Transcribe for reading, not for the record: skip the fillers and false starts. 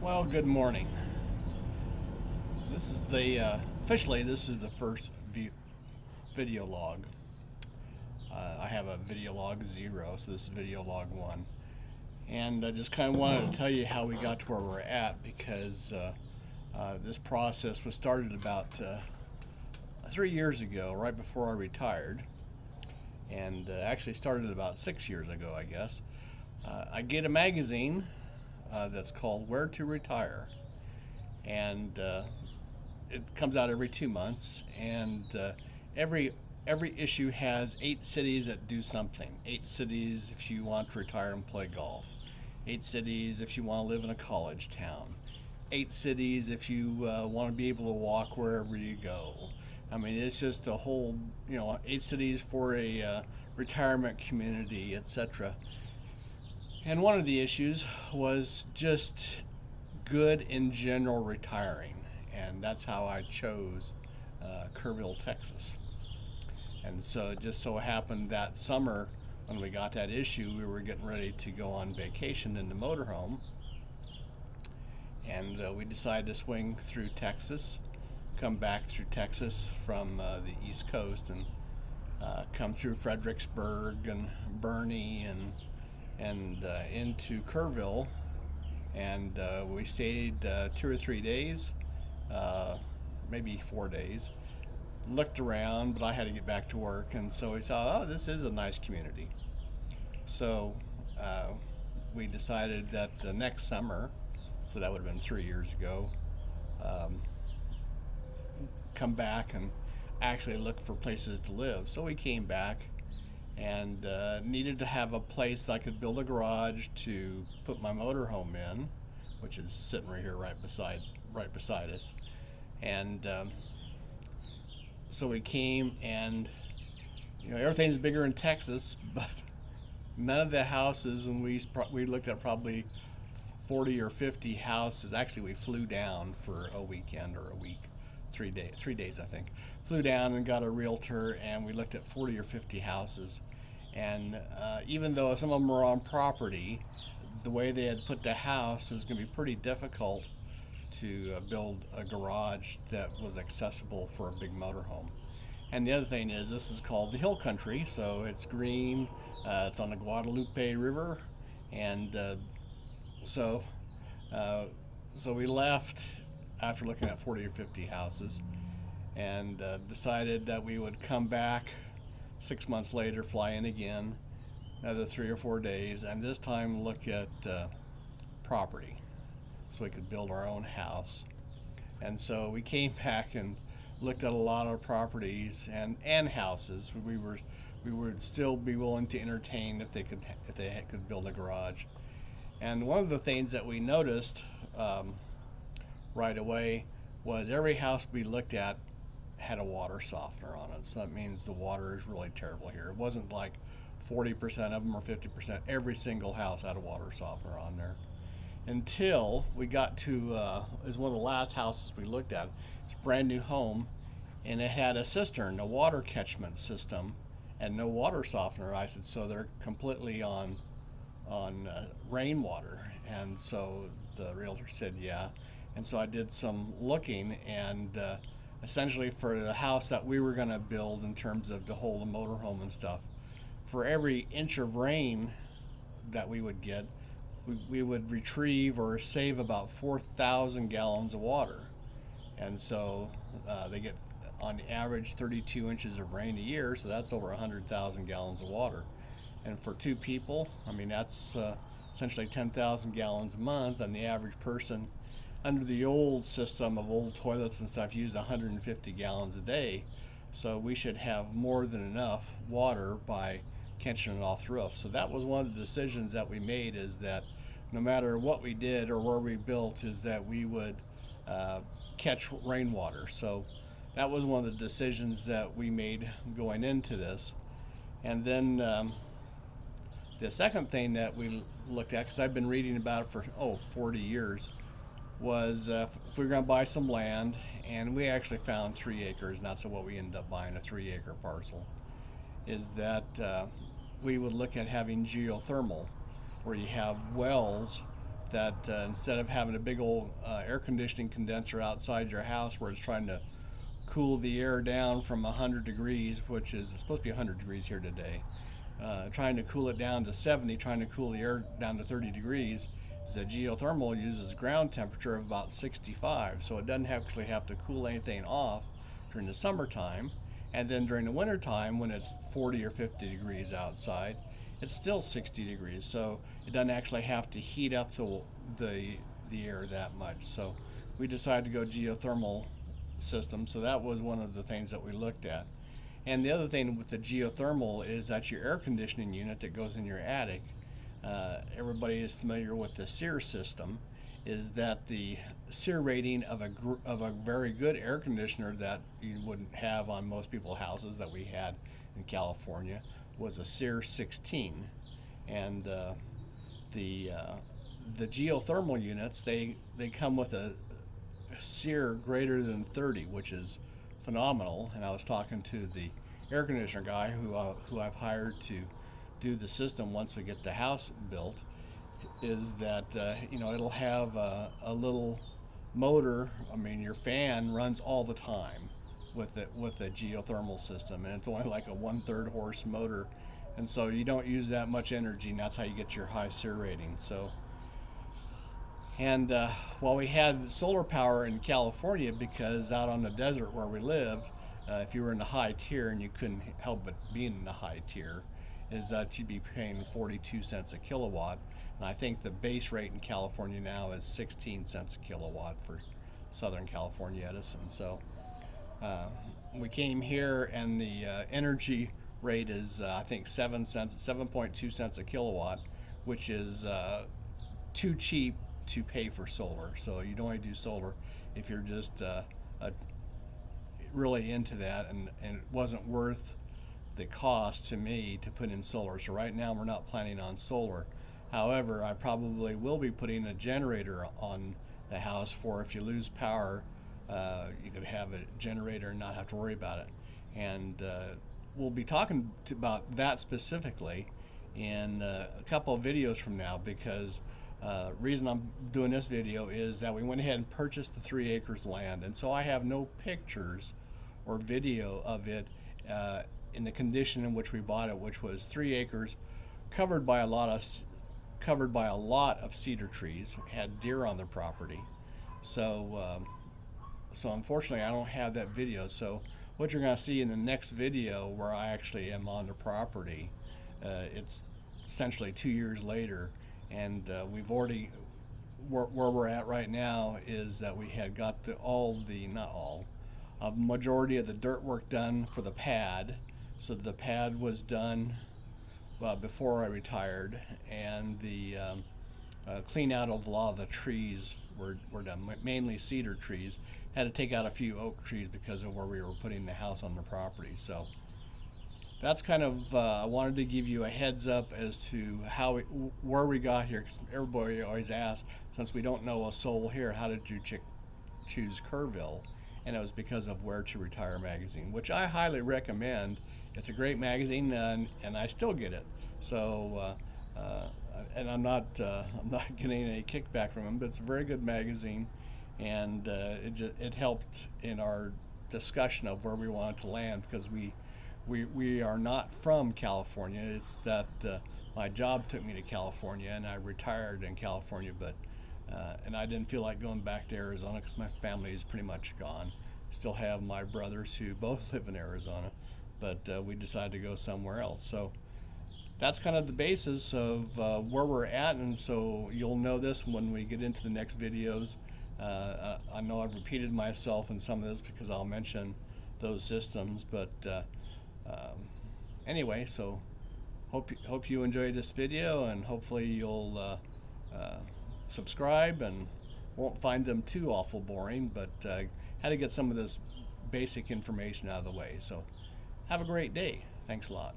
Well, good morning. This is the officially this is the first video log. I have a video log 0, so this is video log 1, and I just kind of wanted to tell you how we got to where we're at because this process was started about 3 years ago, right before I retired, and actually started about 6 years ago, I guess. I get a magazine that's called Where to Retire, and it comes out every 2 months, and every issue has 8 cities that do something. 8 cities if you want to retire and play golf. 8 cities if you want to live in a college town. 8 cities if you want to be able to walk wherever you go. I mean, it's just a whole, 8 cities for a retirement community, etc. And one of the issues was just good in general retiring, and that's how I chose Kerrville, Texas. And so it just so happened that summer when we got that issue, we were getting ready to go on vacation in the motorhome, and we decided to swing through Texas, come back through Texas from the East Coast, and come through Fredericksburg and Bernie and into Kerrville, and we stayed 2 or 3 days, maybe 4 days. Looked around, but I had to get back to work, and so we saw, oh, this is a nice community. So we decided that the next summer, so that would have been 3 years ago, come back and actually look for places to live. So we came back and needed to have a place that I could build a garage to put my motorhome in, which is sitting right here, right beside us. And so we came, and everything's bigger in Texas, but none of the houses, and we looked at probably 40 or 50 houses. Actually, we flew down for a weekend or a week, 3 days I think. Flew down and got a realtor, and we looked at 40 or 50 houses. And even though some of them were on property, the way they had put the house, it was going to be pretty difficult to build a garage that was accessible for a big motorhome. And the other thing is, this is called the Hill Country, so it's green. It's on the Guadalupe River, and so we left after looking at 40 or 50 houses, and decided that we would come back 6 months later, fly in again, another 3 or 4 days, and this time look at property so we could build our own house. And so we came back and looked at a lot of properties and houses. We would still be willing to entertain if they could build a garage. And one of the things that we noticed right away was every house we looked at had a water softener on it. So that means the water is really terrible here. It wasn't like 40% of them or 50%. Every single house had a water softener on there. Until we got to, it was one of the last houses we looked at. It's a brand new home, and it had a cistern, a water catchment system, and no water softener. I said, so they're completely on rainwater. And so the realtor said, yeah. And so I did some looking, and essentially for the house that we were going to build in terms of to hold a motorhome and stuff, for every inch of rain that we would get, we would retrieve or save about 4,000 gallons of water. And so they get on average 32 inches of rain a year, so that's over 100,000 gallons of water. And for 2 people, I mean, that's essentially 10,000 gallons a month, and the average person under the old system of old toilets and stuff used 150 gallons a day. So we should have more than enough water by catching it off the roof. So that was one of the decisions that we made, is that no matter what we did or where we built, is that we would catch rainwater. So that was one of the decisions that we made going into this. And then the second thing that we looked at, because I've been reading about it for 40 years, was if we were going to buy some land, and we actually found 3 acres, and that's what we ended up buying, a 3-acre parcel, is that we would look at having geothermal, where you have wells that instead of having a big old air conditioning condenser outside your house where it's trying to cool the air down from 100 degrees, which is supposed to be 100 degrees here today, trying to cool it down to 70, trying to cool the air down to 30 degrees, is that geothermal uses ground temperature of about 65, so it doesn't actually have to cool anything off during the summertime. And then during the wintertime, when it's 40 or 50 degrees outside, it's still 60 degrees, so it doesn't actually have to heat up the air that much. So we decided to go geothermal system, so that was one of the things that we looked at. And the other thing with the geothermal is that your air conditioning unit that goes in your attic, everybody is familiar with the SEER system, is that the SEER rating of a very good air conditioner that you wouldn't have on most people's houses that we had in California was a SEER 16. And the geothermal units, they come with a SEER greater than 30, which is phenomenal. And I was talking to the air conditioner guy who I've hired to do the system once we get the house built, is that it'll have a little motor. I mean, your fan runs all the time with a geothermal system, and it's only like a 1/3 horse motor, and so you don't use that much energy, and that's how you get your high SEER rating. So, and while we had solar power in California, because out on the desert where we lived, if you were in the high tier, and you couldn't help but be in the high tier, is that you'd be paying 42 cents a kilowatt. And I think the base rate in California now is 16 cents a kilowatt for Southern California Edison. So we came here, and the energy rate is I think 7.2 cents a kilowatt, which is too cheap to pay for solar. So you'd only do solar if you're just really into that, and it wasn't worth the cost to me to put in solar. So right now we're not planning on solar. However, I probably will be putting a generator on the house for if you lose power, you could have a generator and not have to worry about it. And we'll be talking about that specifically in a couple of videos from now, because reason I'm doing this video is that we went ahead and purchased the 3 acres land, and so I have no pictures or video of it in the condition in which we bought it, which was 3 acres covered by a lot of cedar trees, had deer on the property. So unfortunately I don't have that video. So what you're going to see in the next video, where I actually am on the property, it's essentially 2 years later, and we've already, where we're at right now is that we had got a majority of the dirt work done for the pad. So the pad was done before I retired, and the clean out of a lot of the trees were done, mainly cedar trees. Had to take out a few oak trees because of where we were putting the house on the property. So that's kind of, I wanted to give you a heads up as to where we got here, because everybody always asks, since we don't know a soul here, how did you choose Kerrville? And it was because of Where to Retire magazine, which I highly recommend. It's a great magazine, and I still get it. So, and I'm not getting any kickback from them, but it's a very good magazine, and it helped in our discussion of where we wanted to land, because we are not from California. It's that my job took me to California, and I retired in California, but and I didn't feel like going back to Arizona because my family is pretty much gone. Still have my brothers who both live in Arizona, but we decided to go somewhere else. So that's kind of the basis of where we're at, and so you'll know this when we get into the next videos. I know I've repeated myself in some of this because I'll mention those systems, but anyway, so hope you enjoyed this video, and hopefully you'll subscribe and won't find them too awful boring, but had to get some of this basic information out of the way. So have a great day. Thanks a lot.